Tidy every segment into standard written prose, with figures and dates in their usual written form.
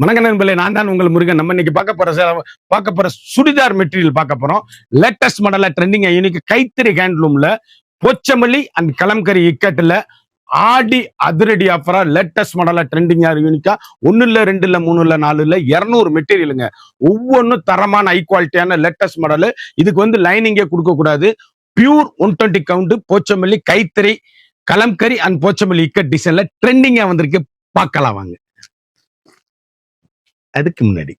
வணக்கம் நண்பர்களே, நான் தான் உங்கள் முருகன். நம்ம இன்னைக்கு பார்க்க போற சுடிதார் மெட்டீரியல் பார்க்க போறோம். லேட்டஸ்ட் மாடல்ல ட்ரெண்டிங் இன்னைக்கு கைத்தறி ஹேண்ட்லூம்ல போச்சமல்லி அண்ட் கலம்கரி இக்கட்டுல ஆடி அதிரடி ஆஃபரா லேட்டஸ்ட் மாடலா ட்ரெண்டிங்கா யூனிக்கா 1 இல்ல 2 இல்ல 3 இல்ல 4 இல்ல 200 மெட்டீரியலுங்க. ஒவ்வொன்றும் தரமான ஹை குவாலிட்டியான லேட்டஸ்ட் மாடல். இதுக்கு வந்து லைனிங்கே கொடுக்க கூடாது. பியூர் 120 கவுண்ட் போச்சமல்லி கைத்தறி கலம்கரி அண்ட் போச்சமல்லி இக்கட் டிசைன்ல ட்ரெண்டிங்கா வந்திருக்கு. பார்க்கலாம் வாங்க. அதுக்கு முன்னாடி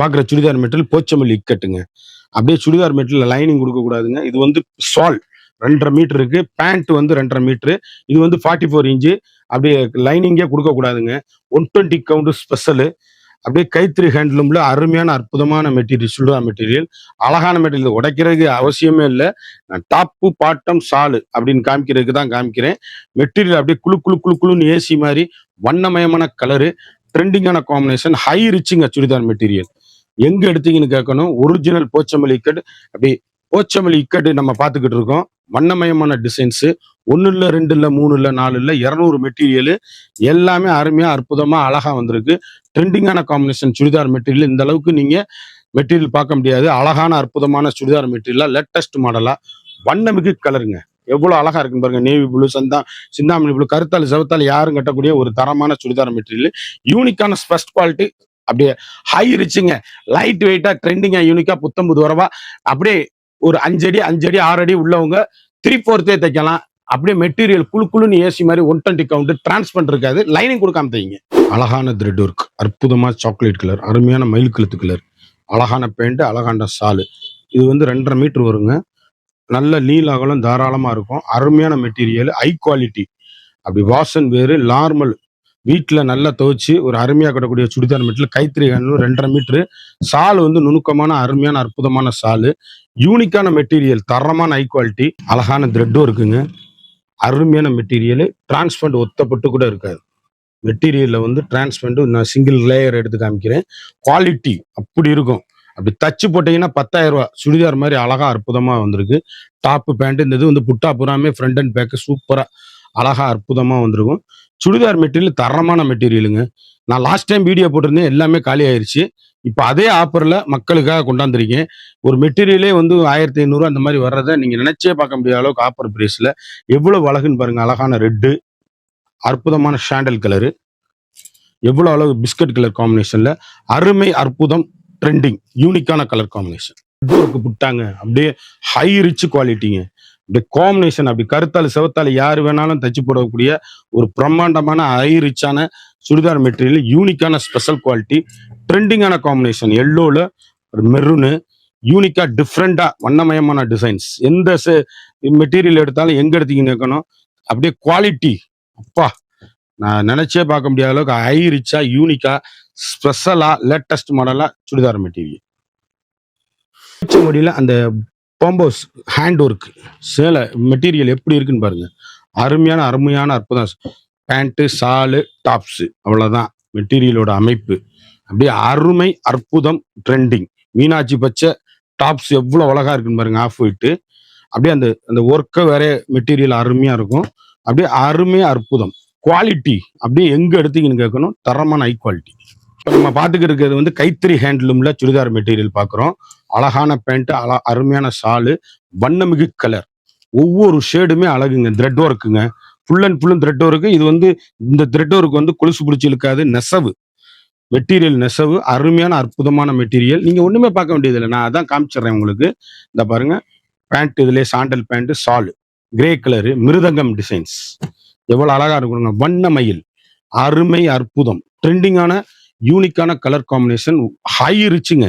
பாக்குற சுடிதார் மெட்டீரியல் போச்சமல்லி இக்கட்டுங்க. அப்படியே சுடிதார் மெட்டீரியல் லைனிங் கொடுக்க கூடாதுங்க. இது வந்து சால் 2.5 மீட்டர் இருக்கு. பேண்ட் வந்து 2.5 மீட்டர். இது வந்து 44 இன்ச்சு. அப்படியே லைனிங்கே கொடுக்க கூடாதுங்க. 120 கவுண்ட் ஸ்பெஷல். அப்படியே கைத்தறி ஹேண்ட்லூம்ல அருமையான அற்புதமான மெட்டீரியல், சுடிதார் மெட்டீரியல், அழகான மெட்டீரியல். உடைக்கிறதுக்கு அவசியமே இல்லை. நான் டாப்பு பாட்டம் சாலு அப்படின்னு காமிக்கிறதுக்கு தான் காமிக்கிறேன். மெட்டீரியல் அப்படியே குழு குழு குழு குழுன்னு ஏசி மாதிரி வண்ணமயமான கலரு, ட்ரெண்டிங்கான காம்பினேஷன், ஹை ரிச்சுங்க சுடிதார் மெட்டீரியல். எங்க எடுத்தீங்கன்னு கேட்கணும். ஒரிஜினல் போச்சமல்லி இக்கட். அப்படி போச்சமல்லி இக்கட்டு நம்ம பார்த்துக்கிட்டு இருக்கோம். வண்ணமயமான டிசைன்ஸ். 1 இல்ல 2 இல்ல 3 இல்ல 4 இல்ல 200 மெட்டீரியல். எல்லாமே அருமையா அற்புதமா அழகா வந்திருக்கு. ட்ரெண்டிங்கான காம்பினேஷன் சுடிதார் மெட்டீரியல். இந்த அளவுக்கு நீங்க மெட்டீரியல் பார்க்க முடியாது. அழகான அற்புதமான சுடிதார் மெட்டீரியலா லேட்டஸ்ட் மாடலா வண்ணமிகு கலருங்க. எவ்வளவு அழகா இருக்குன்னு பாருங்க. நேவி ப்ளூ, சிந்தாமணி ப்ளூ, கருத்தால் செவத்தால் யாரும் கட்டக்கூடிய ஒரு தரமான சுடிதார் மெட்டீரியல். யூனிக்கான ஃபர்ஸ்ட் குவாலிட்டி. அப்படியே ஹை ரிச்சுங்க. லைட் வெயிட்டா ட்ரெண்டிங்கா யூனிக்கா புத்தம்புது வரவா. அப்படியே ஒரு 5 அடி 5 அடி 6 அடி உள்ளவங்க 3/4 தைக்கலாம். அப்படியே மெட்டீரியல் குழு குழுன்னு ஏசி மாதிரி 120 கவுண்ட். டிரான்ஸ்பரண்ட் இருக்காது. லைனிங் கொடுக்காம தைங்க. அழகான த்ரெட் ஒர்க், அற்புதமா சாக்லேட் கலர், அருமையான மயில் கழுத்து கலர், அழகான பேண்ட், அழகான சாலு. இது வந்து 2.5 மீட்டர் வருங்க. நல்ல நீல அகலம் தாராளமா இருக்கும். அருமையான மெட்டீரியல், ஹை குவாலிட்டி. அப்படி வாசன் வேறு நார்மல் வீட்டில் நல்லா துவைச்சு ஒரு அருமையாக கட்டக்கூடிய சுடிதார் மெட்டீரியல். கைத்தறி ஹேண்ட்லூம் 2.5 மீட்டரு. சால் வந்து நுணுக்கமான அருமையான அற்புதமான சாலு. யூனிக்கான மெட்டீரியல், தரமான ஹை குவாலிட்டி, அழகான த்ரெட்டும் இருக்குங்க. அருமையான மெட்டீரியல். டிரான்ஸ்பரண்ட் ஒத்தப்பட்டு கூட இருக்காது. மெட்டீரியல்ல வந்து டிரான்ஸ்பரண்ட். நான் சிங்கிள் லேயர் எடுத்து காமிக்கிறேன். குவாலிட்டி அப்படி இருக்கும். அப்படி தச்சு போட்டீங்கன்னா 10,000 ரூபா சுடிதார் மாதிரி அழகா அற்புதமா வந்திருக்கு. Top pant. இந்த இது வந்து புட்டா புறாமே ஃப்ரண்ட் அண்ட் பேக்கு சூப்பரா அழகா அற்புதமா வந்திருக்கும். சுடிதார் மெட்டீரியல் தரமான மெட்டீரியலுங்க. நான் லாஸ்ட் டைம் வீடியோ போட்டிருந்தேன், எல்லாமே காலி ஆயிருச்சு. இப்போ அதே ஆஃபர்ல மக்களுக்காக கொண்டாந்துருக்கேன். ஒரு மெட்டீரியலே வந்து 1500 அந்த மாதிரி வர்றதை நீங்க நினைச்சே பார்க்க முடியாத அளவுக்கு ஆஃபர் பிரைஸ்ல எவ்வளவு அழகுன்னு பாருங்க. அழகான ரெட்டு, அற்புதமான சாண்டல் கலரு, எவ்வளவு அளவு பிஸ்கட் கலர் காம்பினேஷன்ல அருமை அற்புதம் ட்ரெண்டிங் யூனிக்கான கலர் காம்பினேஷன். புட்டாங்க அப்படியே ஹை ரிச் குவாலிட்டிங்க. அப்படியே காம்பினேஷன் அப்படி கருத்தால் செவத்தால் யாரு வேணாலும் தச்சு போடக்கூடிய ஒரு பிரம்மாண்டமான ஹை ரிச்சான சுடிதார் மெட்டீரியல். யூனிக்கான ஸ்பெஷல் குவாலிட்டி, ட்ரெண்டிங்கான காம்பினேஷன். எல்லோல மெரூனு, யூனிக்கா டிஃப்ரெண்டா வண்ணமயமான டிசைன்ஸ். எந்த மெட்டீரியல் எடுத்தாலும் எங்க எடுத்தீங்கன்னு இருக்கணும். அப்படியே குவாலிட்டி அப்பா நான் நினைச்சே பார்க்க முடியாத அளவுக்கு ஹை ரிச்சா யூனிக்கா ஸ்பெஷலா லேட்டஸ்ட் மாடலா சுடிதார் மெட்டீரியல். முடியல அந்த பாம்போஸ் ஹேண்ட் ஒர்க் சேலை மெட்டீரியல் எப்படி இருக்குன்னு பாருங்க. அருமையான அருமையான அற்புதம். பேண்ட்டு, சாலு, டாப்ஸு, அவ்வளவுதான் மெட்டீரியலோட அமைப்பு. அப்படியே அருமை அற்புதம் ட்ரெண்டிங். மீனாட்சி பச்சை டாப்ஸ் எவ்வளவு அழகா இருக்குன்னு பாருங்க. Of white. அப்படியே அந்த அந்த ஒர்க்கை வேற மெட்டீரியல் அருமையா இருக்கும். அப்படியே அருமையா அற்புதம் குவாலிட்டி. அப்படியே எங்க எடுத்தீங்கன்னு கேட்கணும். தரமான ஹை குவாலிட்டி. இப்போ நம்ம பார்த்துக்கிட்டு இருக்கிறது வந்து கைத்தறி ஹேண்ட்லூம்ல சுடிதார் மெட்டீரியல் பார்க்குறோம். அழகான பேண்ட், அருமையான சாலு, வண்ணமிகு கலர். ஒவ்வொரு ஷேடுமே அழகுங்க. த்ரெட் ஒர்க்குங்க. ஃபுல் அண்ட் ஃபுல்லும் த்ரெட் ஒர்க்கு. இது வந்து இந்த த்ரெட் ஒர்க் வந்து கொலுசு பிடிச்சி இழுக்காது. நெசவு மெட்டீரியல், நெசவு, அருமையான அற்புதமான மெட்டீரியல். நீங்க ஒண்ணுமே பார்க்க வேண்டியது இல்லை. நான் அதான் காமிச்சிடுறேன் உங்களுக்கு. இந்த பாருங்க பேண்ட், இதுலேயே சாண்டல் பேண்ட், சாலு, கிரே கலரு, மிருதங்கம் டிசைன்ஸ் எவ்வளவு அழகா இருக்குங்க. வண்ணமயில் அருமை அற்புதம் ட்ரெண்டிங்கான யூனிக்கான கலர் காம்பினேஷன். ஹை ரிச்சுங்க.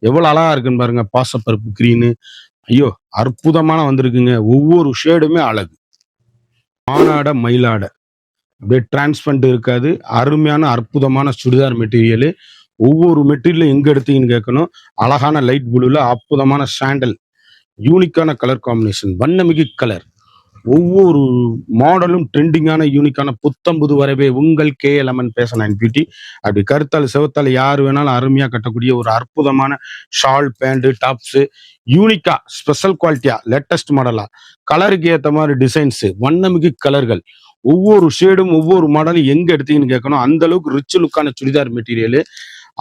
எவ்வளவு அழகா இருக்குன்னு பாருங்க. பாசப்பருப்பு கிரீனு, ஐயோ அற்புதமான வந்திருக்குங்க. ஒவ்வொரு ஷேடுமே அழகு. மானாட மயிலாட அப்படியே டிரான்ஸ்பரண்ட் இருக்காது. அருமையான அற்புதமான சுடிதார் மெட்டீரியல். ஒவ்வொரு மெட்டீரியலும் எங்க எடுத்தீங்கன்னு கேட்கணும். அழகான லைட் ப்ளூல அற்புதமான சாண்டல், யூனிக்கான கலர் காம்பினேஷன், வண்ணமிகு கலர். ஒவ்வொரு மாடலும் ட்ரெண்டிங்கான யூனிக்கான புத்தம்புது வரவே உங்கள் KLMN ஃபேஷன் அண்ட் பியூட்டி. அப்படி கருத்தால் செவத்தால் யார் வேணாலும் அருமையா கட்டக்கூடிய ஒரு அற்புதமான ஷால், பேண்ட், டாப்ஸ், யூனிக்கா ஸ்பெஷல் குவாலிட்டியா லேட்டஸ்ட் மாடலா கலருக்கு ஏற்ற மாதிரி டிசைன்ஸ், வண்ணமிகு கலர்கள். ஒவ்வொரு ஷேடும் ஒவ்வொரு மாடலும் எங்க எடுத்தீங்கன்னு கேட்கணும். அந்த அளவுக்கு ரிச் லுக்கான சுடிதார் மெட்டீரியல்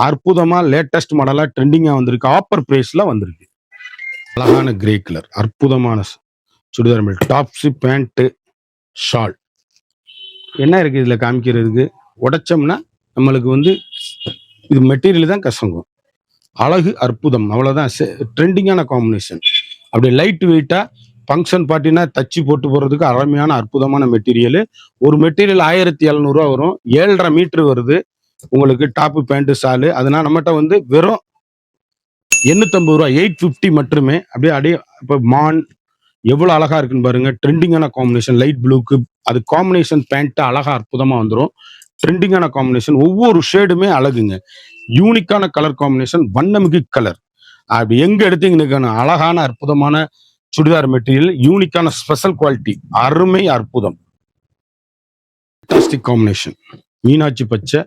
அற்புதமா லேட்டஸ்ட் மாடலா ட்ரெண்டிங்கா வந்திருக்கு. ஆப்பர் பிரைஸ்ல வந்திருக்கு. அழகான கிரே கலர் அற்புதமான churidar material. Tops, pant, shawl என்ன இருக்கு இதுல காமிக்கிறதுக்கு? உடைச்சோம்னா நம்மளுக்கு வந்து இது மெட்டீரியல் தான் கசங்கும். அழகு அற்புதம் அவ்வளவுதான். ட்ரெண்டிங்கான காம்பினேஷன். அப்படியே லைட் வெயிட்டா ஃபங்க்ஷன் பார்ட்டினா தச்சு போட்டு போறதுக்கு அருமையான அற்புதமான மெட்டீரியல். ஒரு மெட்டீரியல் 1700 வரும். 7.5 மீட்டர் வருது உங்களுக்கு. Top, pant, shawl. அதனால நம்மகிட்ட வந்து வெறும் 850 850 மட்டுமே. அப்படியே இப்போ மான் எவ்வளவு அழகா இருக்குன்னு பாருங்க. ட்ரெண்டிங்கான காம்பினேஷன். லைட் ப்ளூக்கு அது காம்பினேஷன் பேண்ட் அழகா அற்புதமா வந்துடும். ட்ரெண்டிங்கான காம்பினேஷன். ஒவ்வொரு ஷேடுமே அழகுங்க. யூனிக்கான கலர் காம்பினேஷன். வண்ணமிகு கலர். அப்படி எங்க எடுத்தீங்கன்னு அழகான அற்புதமான சுடிதார் மெட்டீரியல். யூனிக்கான ஸ்பெஷல் குவாலிட்டி. அருமை அற்புதம். காம்பினேஷன். மீனாட்சி பச்சை,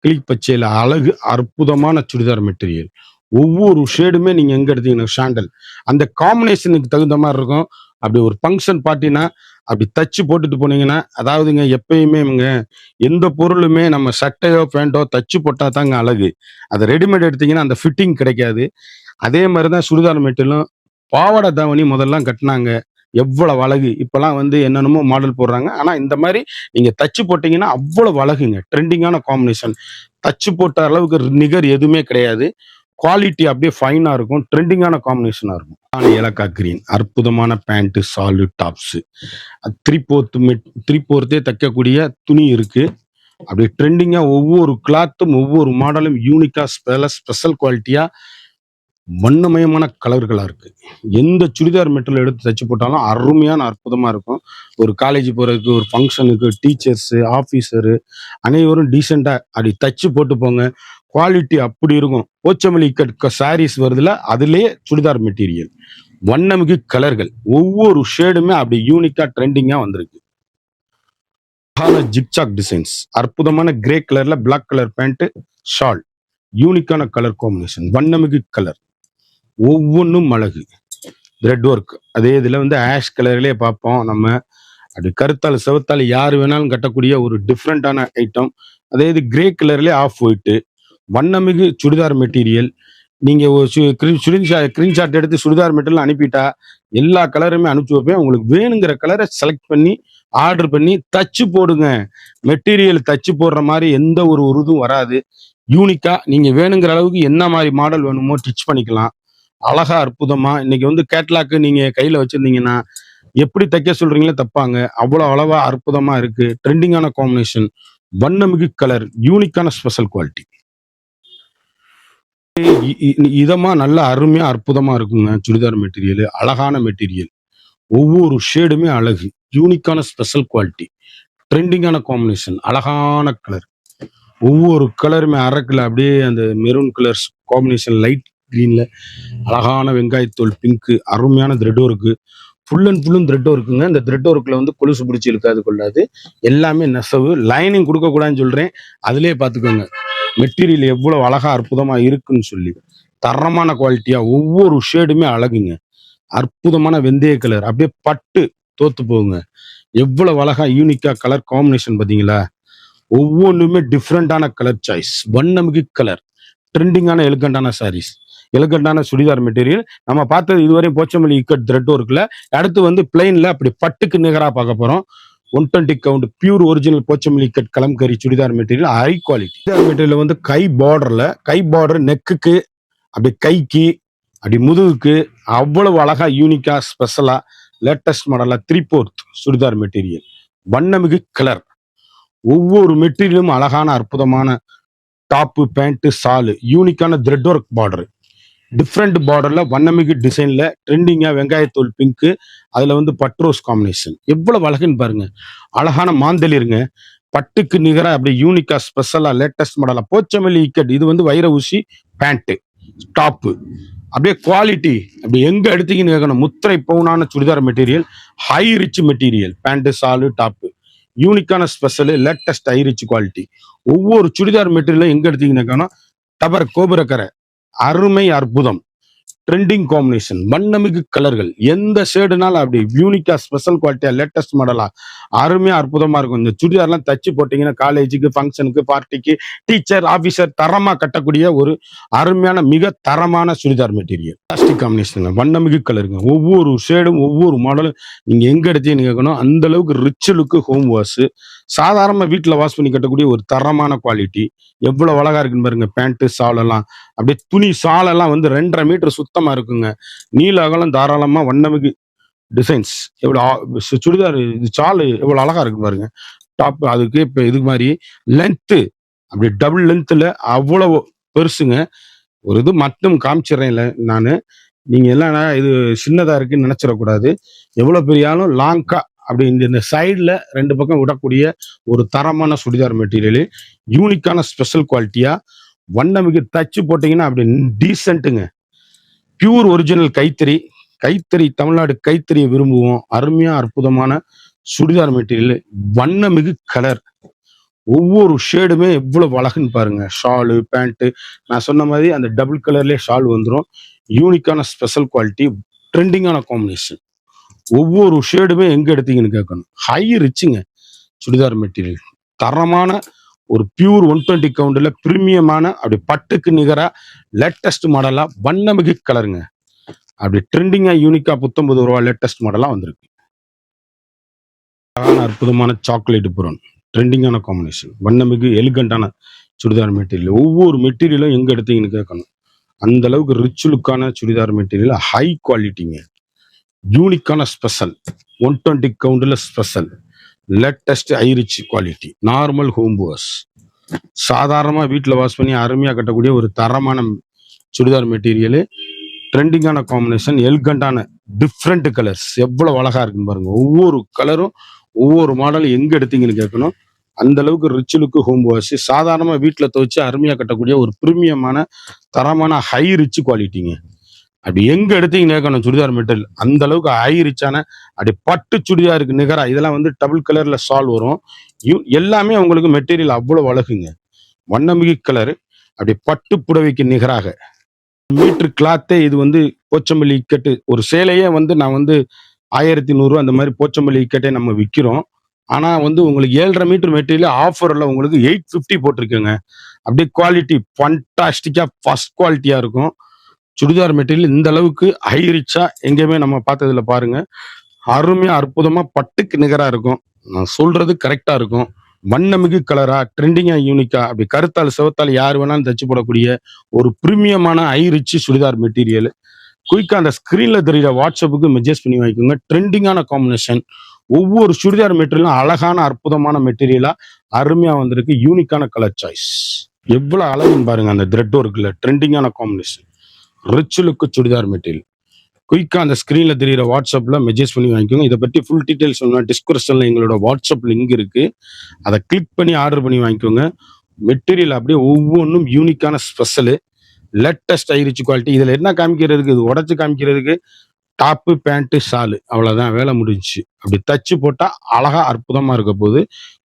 கிளி பச்சையில அழகு அற்புதமான சுடிதார் மெட்டீரியல். ஒவ்வொரு ஷேடுமே நீங்க எங்க எடுத்தீங்கன்னா சாண்டல் அந்த காம்பினேஷனுக்கு தகுந்த மாதிரி இருக்கும். அப்படி ஒரு ஃபங்க்ஷன் பார்ட்டினா அப்படி தச்சு போட்டுட்டு போனீங்கன்னா, அதாவதுங்க எப்பயுமே எந்த பொருளுமே நம்ம சட்டையோ பேண்டோ தச்சு போட்டா தாங்க அழகு. அதை ரெடிமேட் எடுத்தீங்கன்னா அந்த ஃபிட்டிங் கிடைக்காது. அதே மாதிரிதான் சுடிதார் மெட்டீரியலும். பாவாடை தாவணி முதல்லாம் கட்டினாங்க, எவ்வளவு அழகு. இப்பெல்லாம் வந்து என்னென்னமோ மாடல் போடுறாங்க. ஆனா இந்த மாதிரி நீங்க தச்சு போட்டீங்கன்னா அவ்வளவு அழகுங்க. ட்ரெண்டிங்கான காம்பினேஷன். தச்சு போட்ட அளவுக்கு நிகர் எதுவுமே கிடையாது. குவாலிட்டி அப்படியே ஃபைனா இருக்கும். ட்ரெண்டிங்கான காம்பினேஷனா இருக்கும். ஏலக்கா கிரீன் அற்புதமான பேண்ட், ஷாலு, டாப்ஸ். 3/4 தைக்கக்கூடிய துணி இருக்கு. அப்படியே ட்ரெண்டிங்கா ஒவ்வொரு கிளாத்தும் ஒவ்வொரு மாடலும் யூனிக்கா ஸ்பெஷல் குவாலிட்டியா வண்ணமயமான கலர்களா இருக்கு. எந்த சுடிதார் மெட்டீரியல் எடுத்து தச்சு போட்டாலும் அருமையான அற்புதமா இருக்கும். ஒரு காலேஜ் போறதுக்கு, ஒரு ஃபங்க்ஷனுக்கு, டீச்சர்ஸ், ஆபீசரு அனைவரும் டீசெண்டா அப்படி தச்சு போட்டு போங்க. குவாலிட்டி அப்படி இருக்கும். போச்சமல்லி சாரீஸ் வருதுல, அதுலயே சுடிதார் மெட்டீரியல். வண்ணமிகு கலர்கள். ஒவ்வொரு ஷேடுமே அப்படி யூனிக்கா ட்ரெண்டிங்கா வந்திருக்கு. Zigzag designs. அற்புதமான கிரே கலர்ல பிளாக் கலர் பேண்ட், ஷால். யூனிக்கான கலர் காம்பினேஷன். வண்ணமிகு கலர். ஒவ்வொன்றும் அழகு. Thread work. அதே இதுல வந்து ஆஷ் கலர்லயே பார்ப்போம் நம்ம. அப்படி கருத்தால் செவத்தால் யாரு வேணாலும் கட்டக்கூடிய ஒரு டிஃப்ரெண்டான ஐட்டம். அதே இது கிரே கலர்லயே ஆஃப் ஒயிட்டு. வண்ணமிகு சுடிதார் மெட்டீரியல். நீங்க ஒரு ஸ்கிரீன்ஷாட் எடுத்து சுடிதார் மெட்டீரியல் அனுப்பிட்டா எல்லா கலருமே அனுப்பிச்சு வைப்பேன். உங்களுக்கு வேணுங்கிற கலரை செலக்ட் பண்ணி ஆர்டர் பண்ணி தச்சு போடுங்க. மெட்டீரியல் தச்சு போடுற மாதிரி எந்த ஒரு இதுவும் வராது. யூனிக்கா நீங்க வேணுங்கிற அளவுக்கு என்ன மாதிரி மாடல் வேணுமோ ஸ்டிச் பண்ணிக்கலாம். அழகா அற்புதமா. இன்னைக்கு வந்து கேட்லாக்கு நீங்க கையில வச்சிருந்தீங்கன்னா எப்படி தைக்க சொல்றீங்களோ தப்பாங்க. அவ்வளவு அளவா அற்புதமா இருக்கு. ட்ரெண்டிங்கான காம்பினேஷன். வண்ணமிகு கலர். யூனிக்கான ஸ்பெஷல் குவாலிட்டி. இதமா நல்ல அருமையா அற்புதமா இருக்குங்க சுடிதார் மெட்டீரியல். அழகான மெட்டீரியல். ஒவ்வொரு ஷேடுமே அழகு. யூனிக்கான ஸ்பெஷல் குவாலிட்டி. ட்ரெண்டிங்கான காம்பினேஷன். அழகான கலர். ஒவ்வொரு கலருமே அரக்குல அப்படியே அந்த மெரூன் கலர்ஸ் காம்பினேஷன். லைட் கிரீன்ல அழகான வெங்காயத்தோல் பிங்க். அருமையான த்ரெட் ஒர்க்கு. ஃபுல் அண்ட் ஃபுல்லும் த்ரெட் ஒர்க்குங்க. இந்த த்ரெட் ஒர்க்ல வந்து கொலுசு பிடிச்சி இழுக்காது கொள்ளாது. எல்லாமே நெசவு. லைனிங் கொடுக்க கூடாதுன்னு சொல்றேன். அதுலயே பாத்துக்கோங்க மெட்டீரியல் எவ்வளவு அழகா அற்புதமா இருக்குன்னு சொல்லி. தரமான குவாலிட்டியா ஒவ்வொரு ஷேடுமே அழகுங்க. அற்புதமான வெந்தய கலர். அப்படியே பட்டு தோத்து போகுங்க. எவ்வளவு அழகா யூனிக்கா கலர் காம்பினேஷன் பாத்தீங்களா? ஒவ்வொன்றுமே டிஃப்ரெண்டான கலர் சாய்ஸ். வண்ணமிகு கலர். ட்ரெண்டிங்கான எலிகண்டான சாரீஸ். எலிகண்டான சுடிதார் மெட்டீரியல். நம்ம பார்த்தது இதுவரை போச்சமல்லி இக்கட் த்ரெட் ஒர்க்ல. அடுத்து வந்து பிளைன்ல அப்படி பட்டுக்கு நிகரா பார்க்க போறோம். 120 count pure original Pochampally cut kalamkari churidar material. High quality churidar material வந்து கை பார்டர் நெக்குக்கு, அப்படி கைக்கு, அப்படி முதுகுக்கு அவ்வளவு அழகா யூனிக்கா ஸ்பெஷலா லேட்டஸ்ட் மாடலா 3/4 சுடிதார் மெட்டீரியல். வண்ணமிகு கலர். ஒவ்வொரு மெட்டீரியலும் அழகான அற்புதமான டாப்பு, பேண்ட், ஷாலு. யூனிக்கான த்ரெட் ஒர்க் பார்டர். டிஃப்ரெண்ட் பார்டர்ல வண்ணமிகு டிசைன்ல ட்ரெண்டிங்கா வெங்காயத்தோல் பிங்க். அதுல வந்து பட்ரோஸ் காம்பினேஷன். எவ்வளவு அழகுன்னு பாருங்க. அழகான மாந்தளிருங்க. பட்டுக்கு நிகரா அப்படி யூனிக்கா ஸ்பெஷலா லேட்டஸ்ட் மாடலா போச்சமல்லி இக்கட். இது வந்து வைர ஊசி பேண்ட், டாப்பு. அப்படியே குவாலிட்டி அப்படி எங்க எடுத்தீங்கன்னு கேட்கணும். முத்திரை பவுனான churidar material. High rich material. Pant, shawl, top. யூனிக்கான special latest high rich quality. ஒவ்வொரு சுடிதார் மெட்டீரியலும் எங்க எடுத்தீங்கன்னு கேட்கணும். டபர் கோபுரக்கரை. அருமை அற்புதம். ட்ரெண்டிங் காம்பினேஷன், வண்ணமிகு கலர்கள், எந்த ஷேடுனாலும் அப்படி யூனிக்கா ஸ்பெஷல் குவாலிட்டியா லேட்டஸ்ட் மாடலா அருமையா அற்புதமா இருக்கும். இந்த சுடிதார்லாம் தச்சு போட்டீங்கன்னா காலேஜுக்கு, ஃபங்க்ஷனுக்கு, பார்ட்டிக்கு, டீச்சர், ஆபீசர் தரமா கட்டக்கூடிய ஒரு அருமையான மிக தரமான சுடிதார் மெட்டீரியல். பிளாஸ்டிக் காம்பினேஷன், வண்ணமிகு கலருங்க, ஒவ்வொரு ஷேடும் ஒவ்வொரு மாடலும் நீங்க எங்க எடுத்தீங்கன்னு கேட்கணும். அந்த அளவுக்கு ரிச் லுக்கு ஹோம் வாஷ், சாதாரண வீட்டுல வாஷ் பண்ணி கட்டக்கூடிய ஒரு தரமான குவாலிட்டி. எவ்வளவு அழகா இருக்குன்னு பாருங்க. பேண்ட் ஷால் எல்லாம் அப்படியே துணி ஷால் எல்லாம் வந்து 2.5 மீட்டர் சுத்தமா இருக்குங்க. நீல அகலம் தாராளமா வண்ணமிகு டிசைன்ஸ். சுடிதார் ஷால் எவ்வளவு அழகா இருக்கு பாருங்க. டாப் அதுக்கு இப்ப இது மாதிரி லென்த் அப்படி டபுள் லென்த்ல அவ்வளவு பெருசுங்க. ஒரு இது மட்டும் காமிச்சிடுறேன்ல நானு. நீங்க எல்லாம் இது சின்னதா இருக்குன்னு நினைச்சிடக்கூடாது. எவ்வளவு பெரிய ஆளும் லாங்கா அப்படி இந்த சைடுல 2 பக்கம் விடக்கூடிய ஒரு தரமான சுடிதார் மெட்டீரியல், யூனிக்கான ஸ்பெஷல் குவாலிட்டியா வண்ணமிகு தச்சு போட்டீங்கன்னா அப்படி டீசென்ட்டுங்க. பியூர் ஒரிஜினல் கைத்தறி தமிழ்நாடு கைத்தறியை விரும்புவோம். அருமையா அற்புதமான சுடிதார் மெட்டீரியல், வண்ணமிகு கலர், ஒவ்வொரு ஷேடுமே எவ்வளவு அழகுன்னு பாருங்க. ஷாலு பேண்ட் நான் சொன்ன மாதிரி அந்த டபுள் கலர்லயே ஷால் வந்துடும். யூனிக்கான ஸ்பெஷல் குவாலிட்டி, ட்ரெண்டிங்கான காம்பினேஷன். ஒவ்வொரு ஷேடுமே எங்க எடுத்தீங்கன்னு கேட்கணும். ஹை ரிச்சுங்க சுடிதார் மெட்டீரியல். தரமான ஒரு பியூர் 120 கவுண்ட்ல பிரீமியமான அப்படி பட்டுக்கு நிகரா லேட்டஸ்ட் மாடலா வண்ணமிகு கலருங்க. அப்படி ட்ரெண்டிங்கா யூனிக்கா 19 ரூபா லேட்டஸ்ட் மாடலா வந்திருக்கு. அற்புதமான சாக்லேட் ப்ரௌன், ட்ரெண்டிங்கான காம்பினேஷன், வண்ணமிகு எலிகண்டான சுடிதார் மெட்டீரியல். ஒவ்வொரு மெட்டீரியலும் எங்க எடுத்தீங்கன்னு கேட்கணும். அந்த அளவுக்கு ரிச் லுக்கான சுடிதார் மெட்டீரியல், ஹை குவாலிட்டிங்க, யூனிக்கான ஸ்பெஷல், 120 கவுண்ட்ல special, latest high rich quality, normal home wash, சாதாரணமா வீட்டில் வாஷ் பண்ணி அருமையா கட்டக்கூடிய ஒரு தரமான சுடிதார் மெட்டீரியல், ட்ரெண்டிங்கான காம்பினேஷன், எலிகண்டான டிஃப்ரெண்ட் கலர்ஸ். எவ்வளவு அழகா இருக்குன்னு பாருங்க. ஒவ்வொரு கலரும் ஒவ்வொரு மாடலும் எங்க எடுத்தீங்கன்னு கேட்கணும். அந்த அளவுக்கு ரிச் லுக்கு ஹோம் வாஷ், சாதாரணமா வீட்டில் துவைச்சு அருமையா கட்டக்கூடிய ஒரு பிரீமியமான தரமான ஹை ரிச் குவாலிட்டிங்க. அப்படி எங்க எடுத்தீங்கன்னு கேட்கணும் சுடிதார் மெட்டீரியல். அந்த அளவுக்கு ஹை ரிச்சான அப்படி பட்டு சுடிதாருக்கு நிகரா. இதெல்லாம் வந்து டபுள் கலர்ல ஷால் வரும். எல்லாமே உங்களுக்கு மெட்டீரியல் அவ்வளவு அழகுங்க. வண்ணமிகு கலர், அப்படி பட்டு புடவைக்கு நிகராக மீட்டர் கிளாத்தே. இது வந்து போச்சம்பள்ளி இக்கட்டு ஒரு சேலையே வந்து நான் வந்து 1100 அந்த மாதிரி போச்சம்பள்ளி இக்கட்டே நம்ம விற்கிறோம். ஆனா வந்து உங்களுக்கு 7.5 மீட்டர் மெட்டீரியல் ஆஃபர்ல உங்களுக்கு 850 போட்டிருக்கேங்க. அப்படியே குவாலிட்டி ஃபண்டாஸ்டிக்கா ஃபர்ஸ்ட் குவாலிட்டியா இருக்கும். சுடிதார் மெட்டீரியல் இந்த அளவுக்கு ஹை ரிச்சா எங்கேயுமே நம்ம பார்த்ததுல பாருங்க. அருமையா அற்புதமா பட்டுக்கு நிகரா இருக்கும். நான் சொல்றது கரெக்டா இருக்கும். வண்ணமிகு கலரா, ட்ரெண்டிங்கா, யூனிக்கா, அப்படி கருத்தால் சிவத்தால் யார் வேணாலும் தச்சு போடக்கூடிய ஒரு பிரீமியமான ஹை ரிச் சுடிதார் மெட்டீரியல். குயிக்கா அந்த ஸ்கிரீன்ல தெரியுற வாட்ஸ்அப்புக்கு மெசேஜ் பண்ணி வாங்கிக்கோங்க. ட்ரெண்டிங்கான காம்பினேஷன், ஒவ்வொரு சுடிதார் மெட்டீரியலும் அழகான அற்புதமான மெட்டீரியலா அருமையா வந்திருக்கு. யூனிக்கான கலர் சாய்ஸ், எவ்வளவு அழகுன்னு பாருங்க. அந்த த்ரெட் ஒர்க்ல ட்ரெண்டிங்கான combination, rich look churidar material. குயிக்கா அந்த ஸ்கிரீன்ல தெரியுற வாட்ஸ்அப்ல மெசேஜ் பண்ணி வாங்கிக்கோங்க. இதை பற்றி ஃபுல் டீடைல்ஸ் சொன்னா டிஸ்கிரிப்ஷன்ல எங்களோட வாட்ஸ்அப் லிங்க் இருக்கு. அதை கிளிக் பண்ணி ஆர்டர் பண்ணி வாங்கிக்கோங்க. மெட்டீரியல் அப்படியே ஒவ்வொன்றும் யூனிக்கான special, latest high rich quality. இதுல என்ன காமிக்கிறதுக்கு, இது உடச்சு காமிக்கிறதுக்கு டாப்பு பேண்ட் ஷாலு, அவ்வளவுதான், வேலை முடிஞ்சுச்சு. அப்படி தச்சு போட்டா அழகா அற்புதமா இருக்க போது.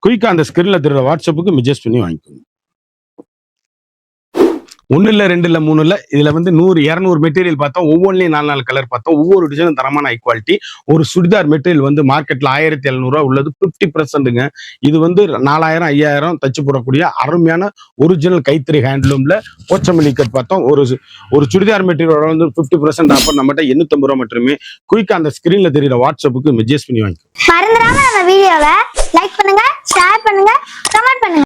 குயிக்கா அந்த ஸ்கிரீன்ல தெரியுற வாட்ஸ்அப்புக்கு மெசேஜ் பண்ணி வாங்கிக்கோங்க. 1 இல்ல 2 இல்ல 3 இல்ல, இதுல வந்து 100 200 மெட்டீரியல் பார்த்தோம். ஒவ்வொன்றிலையும் 4 கலர் பார்த்தோம். ஒவ்வொரு டிசைனும் தரமான ஹை குவாலிட்டி. ஒரு சுடிதார் மெட்டீரியல் வந்து மார்க்கெட்ல 1700 ரூபா உள்ளது 50%ங்க. இது வந்து 4000 5000 தச்சு போடக்கூடிய அருமையான ஒரிஜினல் கைத்தறி ஹேண்ட்லூம்ல போச்சம்பள்ளி கட் பார்த்தோம். ஒரு சுடிதார் மெட்டீரியல் வந்து 50% ஆஃபர் நம்மகிட்ட 850 ரூபா மட்டுமே. குயிக்கா அந்த ஸ்கிரீன்ல தெரியுற வாட்ஸ்அப்புக்கு மெசேஜ் பண்ணி வாங்கிக்கோ. மறந்துடாம நம்ம வீடியோவை லைக் பண்ணுங்க, ஷேர் பண்ணுங்க, கமெண்ட் பண்ணுங்க.